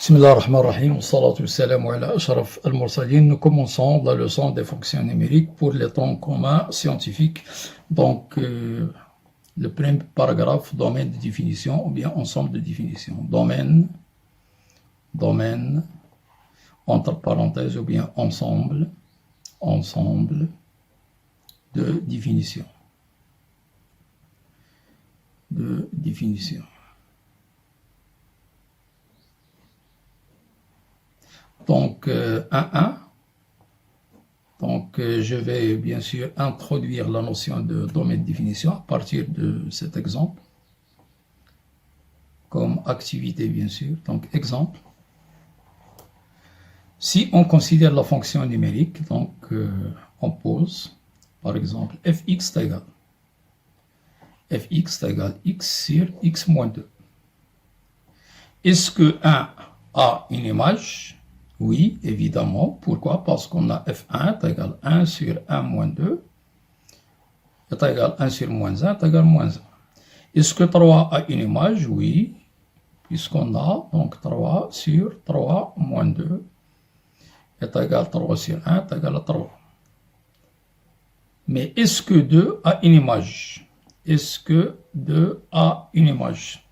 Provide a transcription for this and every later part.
Bismillahirrahmanirrahim, salatu wassalam ala ashraf al-mursalin. Nous commençons la leçon des fonctions numériques pour les temps communs scientifiques. Donc, le premier paragraphe, domaine de définition ou bien ensemble de définition. Domaine, entre parenthèses ou bien ensemble de définition. Donc, 1.1. Donc, je vais bien sûr introduire la notion de domaine de définition à partir de cet exemple. Comme activité, bien sûr. Donc, exemple. Si on considère la fonction numérique, donc, on pose, par exemple, fx est égal x sur x moins 2. Est-ce que 1 a une image? Oui, évidemment. Pourquoi? Parce qu'on a f1 est égal 1 sur 1 moins 2 est égal 1 sur moins 1 est égal moins 1. Est-ce que 3 a une image? Oui, puisqu'on a donc 3 sur 3 moins 2 est égal 3 sur 1 est égal à 3. Mais est-ce que 2 a une image? Est-ce que 2 a une image?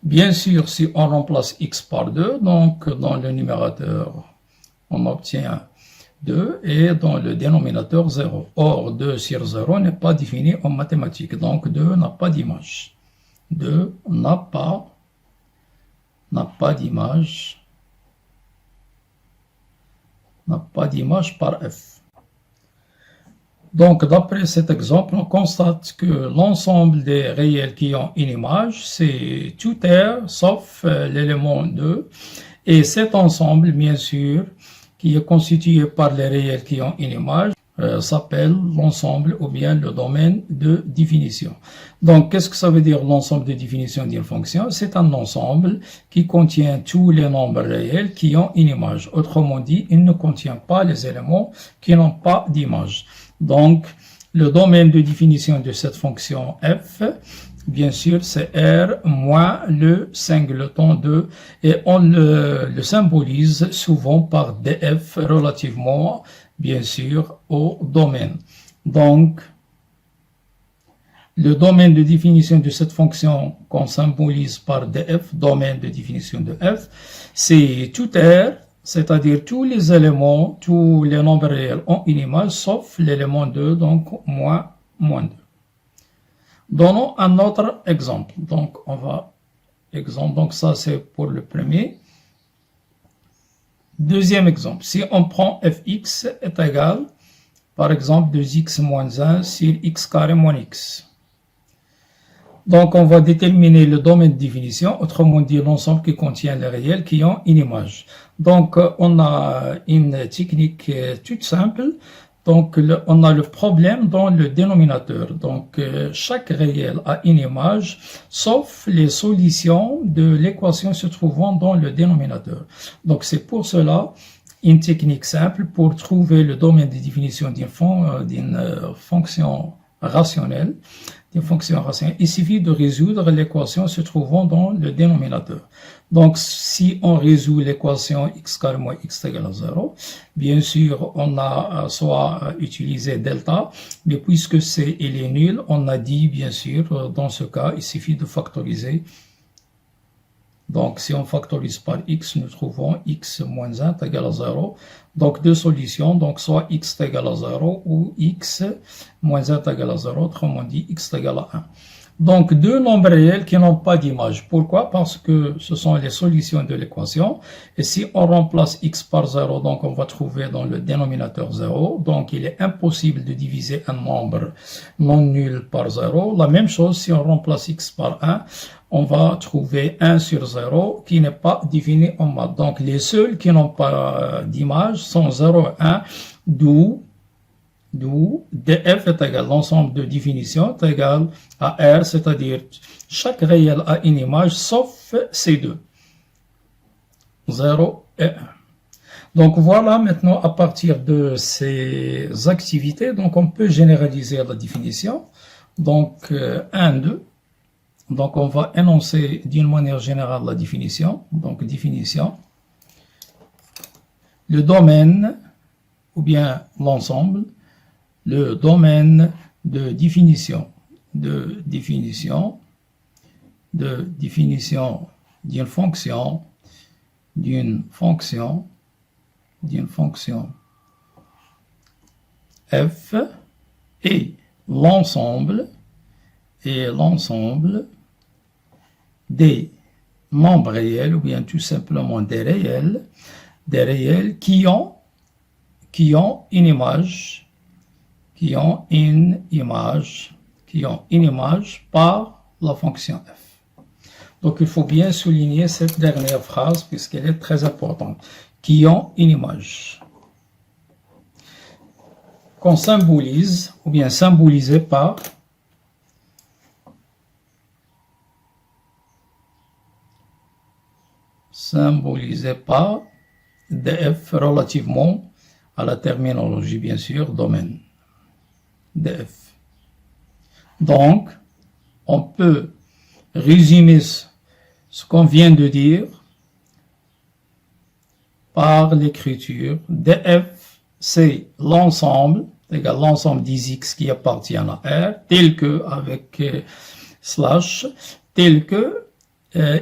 Bien sûr, si on remplace x par 2, donc dans le numérateur, on obtient 2 et dans le dénominateur 0. Or, 2 sur 0 n'est pas défini en mathématiques, donc 2 n'a pas d'image. 2 n'a pas d'image par f. Donc, d'après cet exemple, on constate que l'ensemble des réels qui ont une image, c'est tout R sauf l'élément 2. Et cet ensemble, bien sûr, qui est constitué par les réels qui ont une image, s'appelle l'ensemble ou bien le domaine de définition. Donc, qu'est-ce que ça veut dire l'ensemble de définition d'une fonction? C'est un ensemble qui contient tous les nombres réels qui ont une image. Autrement dit, il ne contient pas les éléments qui n'ont pas d'image. Donc, le domaine de définition de cette fonction f, bien sûr, c'est R moins le singleton 2 et on le symbolise souvent par df relativement, bien sûr, au domaine. Donc, le domaine de définition de cette fonction qu'on symbolise par df, domaine de définition de f, c'est tout R, c'est-à-dire tous les éléments, tous les nombres réels ont une image, sauf l'élément 2, donc moins 2. Donnons un autre exemple. Donc, donc ça c'est pour le premier. Deuxième exemple, si on prend fx est égal, par exemple, 2x moins 1 sur x carré moins x. Donc, on va déterminer le domaine de définition, autrement dit l'ensemble qui contient les réels qui ont une image. Donc, on a une technique toute simple. Donc, on a le problème dans le dénominateur. Donc, chaque réel a une image, sauf les solutions de l'équation se trouvant dans le dénominateur. Donc, c'est pour cela une technique simple pour trouver le domaine de définition d'une fonction rationnelle. Il suffit de résoudre l'équation se trouvant dans le dénominateur. Donc, si on résout l'équation x carré moins x égale à 0, bien sûr, on a soit utilisé delta, mais puisque il est nul, on a dit, bien sûr, dans ce cas, il suffit de factoriser. Donc, si on factorise par x, nous trouvons x moins 1 est égal à 0. Donc, deux solutions, donc soit x est égal à 0 ou x moins 1 est égal à 0, autrement dit x est égal à 1. Donc, deux nombres réels qui n'ont pas d'image. Pourquoi? Parce que ce sont les solutions de l'équation. Et si on remplace x par 0, donc on va trouver dans le dénominateur 0. Donc, il est impossible de diviser un nombre non nul par 0. La même chose, si on remplace x par 1, on va trouver 1 sur 0 qui n'est pas défini en maths. Donc, les seuls qui n'ont pas d'image sont 0 et 1, d'où df est égal, l'ensemble de définition est égal à R, c'est-à-dire chaque réel a une image sauf ces deux, 0 et 1. Donc voilà, maintenant à partir de ces activités, donc on peut généraliser la définition. Donc 1, 2. Donc on va énoncer d'une manière générale la définition. Donc définition. le domaine, ou bien l'ensemble, le domaine de définition d'une fonction f et l'ensemble des nombres réels, ou bien tout simplement des réels qui ont une image par la fonction f. Donc il faut bien souligner cette dernière phrase puisqu'elle est très importante. Qui ont une image. Qu'on symbolise, ou bien symbolisé par df relativement à la terminologie, bien sûr, domaine df. Donc, on peut résumer ce qu'on vient de dire par l'écriture. df, c'est l'ensemble, égal l'ensemble des x qui appartiennent à R, tel que, avec slash, tel que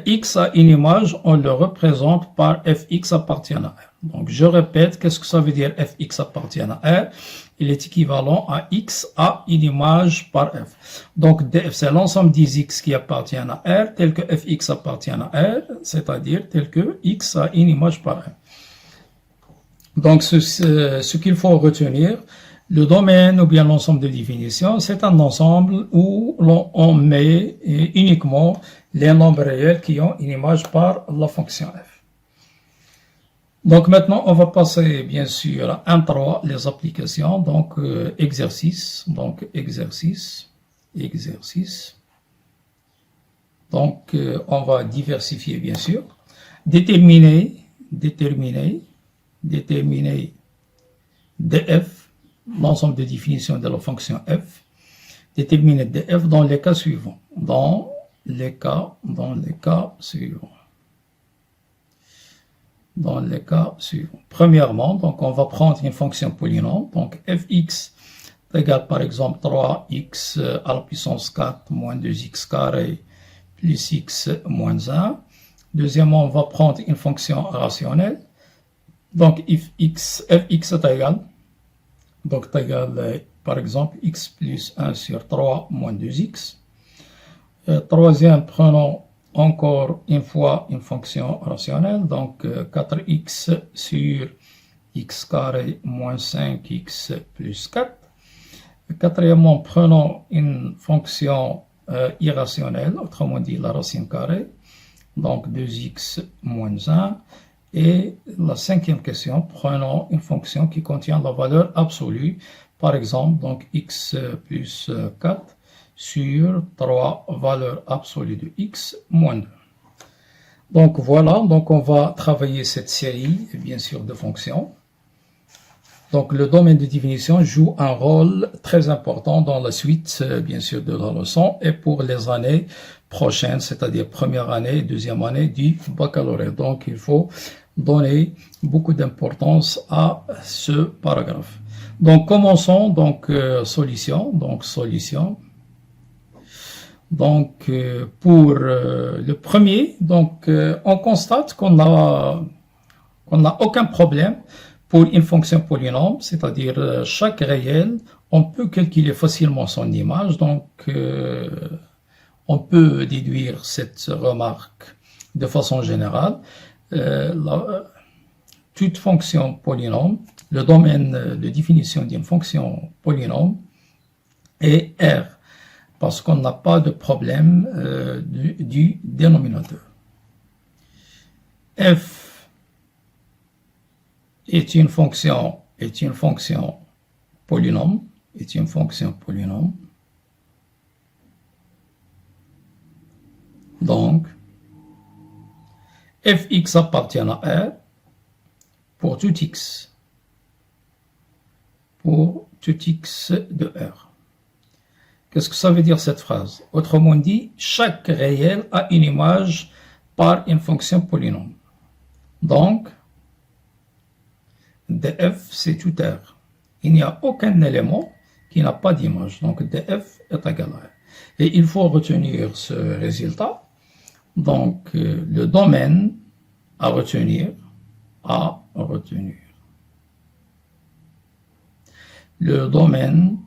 x a une image, on le représente par fx appartient à R. Donc, je répète, qu'est-ce que ça veut dire fx appartient à R? Il est équivalent à x a une image par f. Donc, df, c'est l'ensemble des x qui appartiennent à R, tel que fx appartient à R, c'est-à-dire tel que x a une image par R. Donc, ce qu'il faut retenir, le domaine ou bien l'ensemble de définition, c'est un ensemble où on met uniquement les nombres réels qui ont une image par la fonction f. Donc maintenant, on va passer bien sûr à 1.3, les applications, donc exercice. Donc on va diversifier bien sûr. Déterminer df, l'ensemble de définition de la fonction f, déterminer df dans les cas suivants. Dans les cas suivants. Premièrement, donc on va prendre une fonction polynôme, donc fx égale par exemple 3x à la puissance 4 moins 2x carré plus x moins 1. Deuxièmement, on va prendre une fonction rationnelle. Donc fx est égal, par exemple x plus 1 sur 3 moins 2x. Troisième, prenons encore une fois une fonction rationnelle, donc 4x sur x carré moins 5x plus 4. Quatrièmement, prenons une fonction irrationnelle, autrement dit la racine carrée, donc 2x moins 1. Et la cinquième question, prenons une fonction qui contient la valeur absolue, par exemple, donc x plus 4 sur 3 valeurs absolues de x moins 2. Donc voilà, donc on va travailler cette série, bien sûr, de fonctions. Donc le domaine de définition joue un rôle très important dans la suite, bien sûr, de la leçon et pour les années prochaines, c'est-à-dire première année, deuxième année du baccalauréat. Donc il faut donner beaucoup d'importance à ce paragraphe. Donc commençons, donc solution. Donc pour le premier, donc on constate qu'on n'a aucun problème pour une fonction polynôme, c'est-à-dire chaque réel, on peut calculer facilement son image. Donc on peut déduire cette remarque de façon générale. Toute fonction polynôme, le domaine de définition d'une fonction polynôme est R, parce qu'on n'a pas de problème du dénominateur. F est une fonction polynôme, Donc, fx appartient à R pour tout x de R. Qu'est-ce que ça veut dire cette phrase? Autrement dit, chaque réel a une image par une fonction polynôme. Donc, df, c'est tout R. Il n'y a aucun élément qui n'a pas d'image. Donc, df est égal à R. Et il faut retenir ce résultat. Donc, le domaine à retenir, le domaine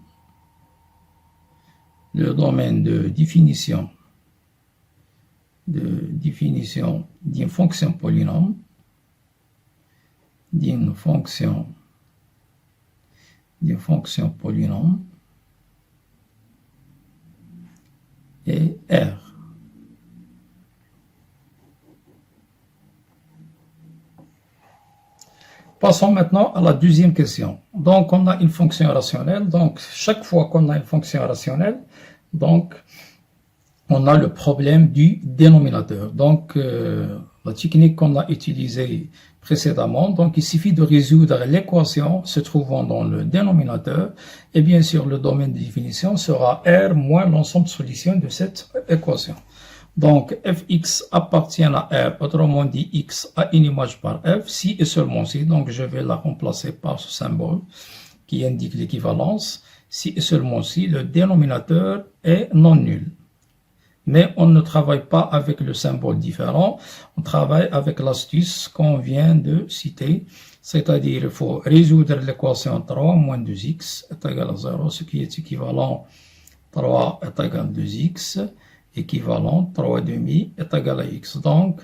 de définition d'une fonction polynôme, et R. Passons maintenant à la deuxième question. Donc, on a une fonction rationnelle. Donc, chaque fois qu'on a une fonction rationnelle, donc, on a le problème du dénominateur. Donc, la technique qu'on a utilisée précédemment, donc il suffit de résoudre l'équation se trouvant dans le dénominateur, et bien sûr, le domaine de définition sera R moins l'ensemble de solutions de cette équation. Donc, fx appartient à R, autrement dit, x a une image par f, si et seulement si, donc je vais la remplacer par ce symbole qui indique l'équivalence, si et seulement si le dénominateur est non nul. Mais on ne travaille pas avec le symbole différent, on travaille avec l'astuce qu'on vient de citer, c'est-à-dire il faut résoudre l'équation 3 moins 2x est égal à 0, ce qui est équivalent 3 est égal à 2x, équivalent 3,5 est égal à x. Donc,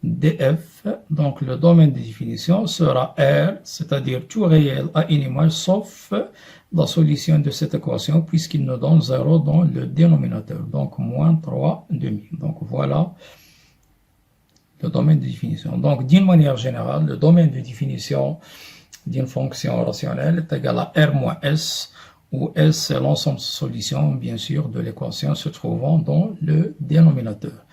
df, donc le domaine de définition sera R, c'est-à-dire tout réel à une image sauf la solution de cette équation puisqu'il nous donne 0 dans le dénominateur, donc moins 3,5. Donc voilà le domaine de définition. Donc d'une manière générale, le domaine de définition d'une fonction rationnelle est égal à R moins S, où S c'est l'ensemble de solutions, bien sûr, de l'équation se trouvant dans le dénominateur.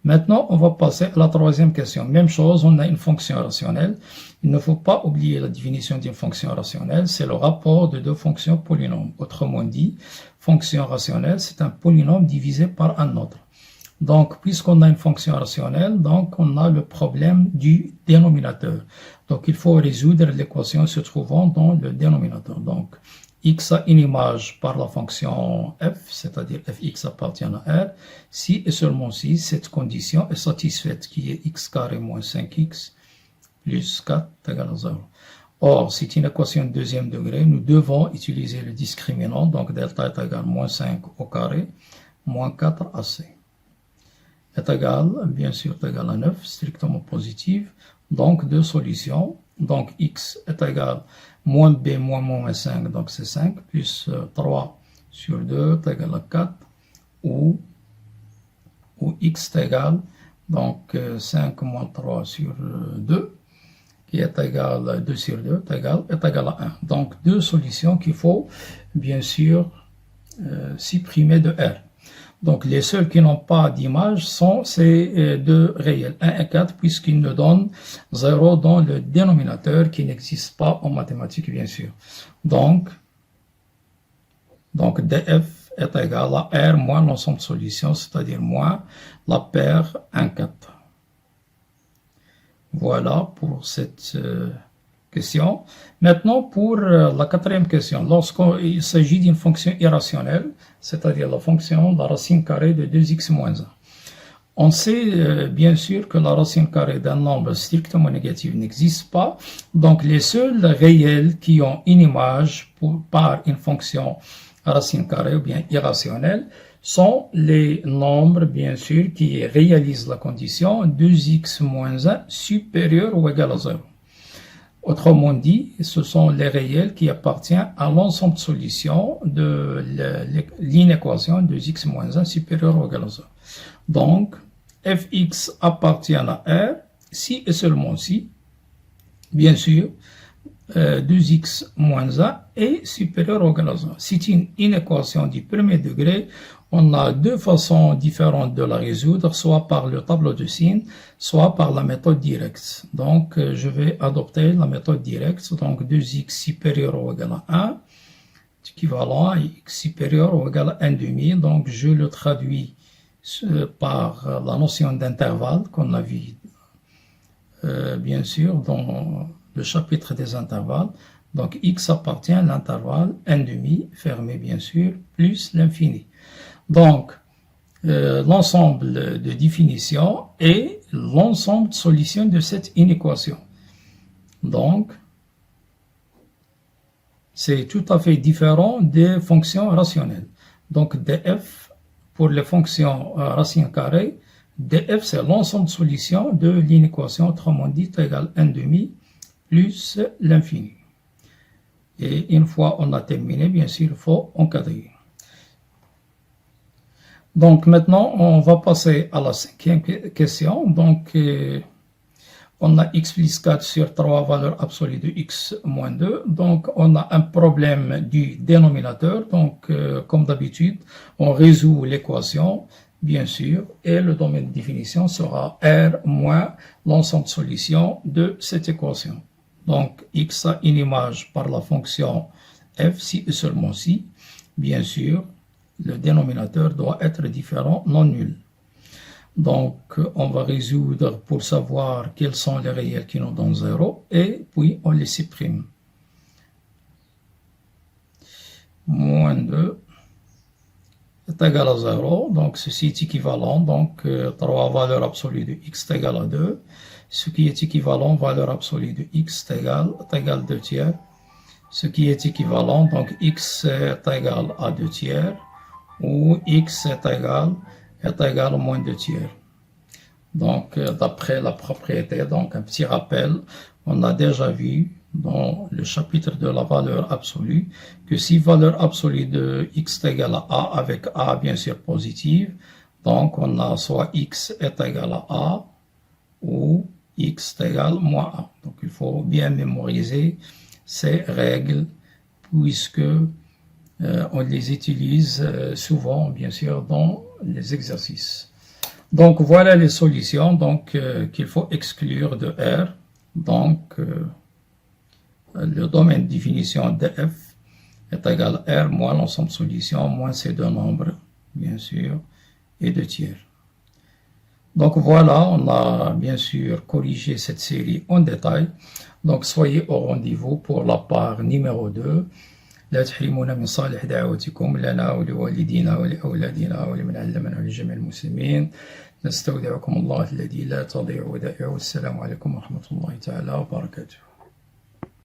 Maintenant, on va passer à la troisième question. Même chose, on a une fonction rationnelle. Il ne faut pas oublier la définition d'une fonction rationnelle, c'est le rapport de deux fonctions polynômes. Autrement dit, fonction rationnelle, c'est un polynôme divisé par un autre. Donc, puisqu'on a une fonction rationnelle, donc on a le problème du dénominateur. Donc, il faut résoudre l'équation se trouvant dans le dénominateur. Donc, x a une image par la fonction f, c'est-à-dire fx appartient à R, si et seulement si cette condition est satisfaite, qui est x carré moins 5x plus 4 égale à 0. Or, c'est une équation de deuxième degré, nous devons utiliser le discriminant, donc delta est égal à moins 5 au carré, moins 4 ac. Est égal, bien sûr, est égal à 9, strictement positive, donc deux solutions. Donc, x est égal à moins b moins 5, donc c'est 5, plus 3 sur 2 est égal à 4, ou x est égal, donc 5 moins 3 sur 2, qui est égal à 2 sur 2, est égal à 1. Donc, deux solutions qu'il faut, bien sûr, supprimer de R. Donc, les seuls qui n'ont pas d'image sont ces deux réels, 1 et 4, puisqu'ils nous donnent 0 dans le dénominateur qui n'existe pas en mathématiques, bien sûr. Donc df est égal à R moins l'ensemble de solutions, c'est-à-dire moins la paire 1, 4. Voilà pour cette question. Maintenant, pour la quatrième question, lorsqu'il s'agit d'une fonction irrationnelle, c'est-à-dire la fonction de la racine carrée de 2x moins 1. On sait bien sûr que la racine carrée d'un nombre strictement négatif n'existe pas, donc les seuls réels qui ont une image par une fonction racine carrée ou bien irrationnelle sont les nombres, bien sûr, qui réalisent la condition 2x moins 1 supérieur ou égal à 0. Autrement dit, ce sont les réels qui appartiennent à l'ensemble de solutions de l'inéquation 2x moins 1 supérieur ou égal à 0. Donc, fx appartient à R si et seulement si, bien sûr, 2x moins 1 est supérieur ou égal à 0. C'est une inéquation du premier degré. On a deux façons différentes de la résoudre, soit par le tableau de signes, soit par la méthode directe. Donc, je vais adopter la méthode directe. Donc, 2x supérieur ou égal à 1, équivalent à x supérieur ou égal à 1 demi. Donc, je le traduis par la notion d'intervalle qu'on a vu, bien sûr, dans le chapitre des intervalles. Donc x appartient à l'intervalle 1/2 fermé bien sûr, plus l'infini. Donc l'ensemble de définitions et l'ensemble de solutions de cette inéquation. Donc c'est tout à fait différent des fonctions rationnelles. Donc df pour les fonctions racine carrée, df c'est l'ensemble de solutions de l'inéquation, autrement dit égale 1/2 plus l'infini. Et une fois on a terminé, bien sûr, il faut encadrer. Donc maintenant, on va passer à la cinquième question. Donc, on a x plus 4 sur 3 valeur absolue de x moins 2. Donc, on a un problème du dénominateur. Donc, comme d'habitude, on résout l'équation, bien sûr, et le domaine de définition sera R moins l'ensemble de solutions de cette équation. Donc, x a une image par la fonction f, si et seulement si, bien sûr, le dénominateur doit être différent, non nul. Donc, on va résoudre pour savoir quels sont les réels qui nous donnent 0, et puis on les supprime. Moins 2 est égal à 0, donc ceci est équivalent, donc 3 valeur absolue de x est égal à 2, ce qui est équivalent, valeur absolue de x est égal 2 tiers, ce qui est équivalent, donc x est égal à 2 tiers, où x est égal à moins 2 tiers. Donc, d'après la propriété, donc un petit rappel, on a déjà vu dans le chapitre de la valeur absolue que si valeur absolue de x est égale à a, avec a bien sûr positive, donc on a soit x est égal à a ou x est égal à moins a. Donc, il faut bien mémoriser ces règles puisque on les utilise souvent, bien sûr, dans les exercices. Donc, voilà les solutions donc qu'il faut exclure de R. Donc, le domaine de définition de f est égal à R moins l'ensemble de solutions moins ces deux nombres, bien sûr, et 2 tiers. Donc, voilà, on a bien sûr corrigé cette série en détail. Donc, soyez au rendez-vous pour la part numéro 2. لا تحرمونا من صالح دعوتكم لنا ولوالدينا ولأولادنا ولمن علمنا ولجميع المسلمين. نستودعكم الله الذي لا تضيع ودائعه. السلام عليكم ورحمة الله تعالى وبركاته.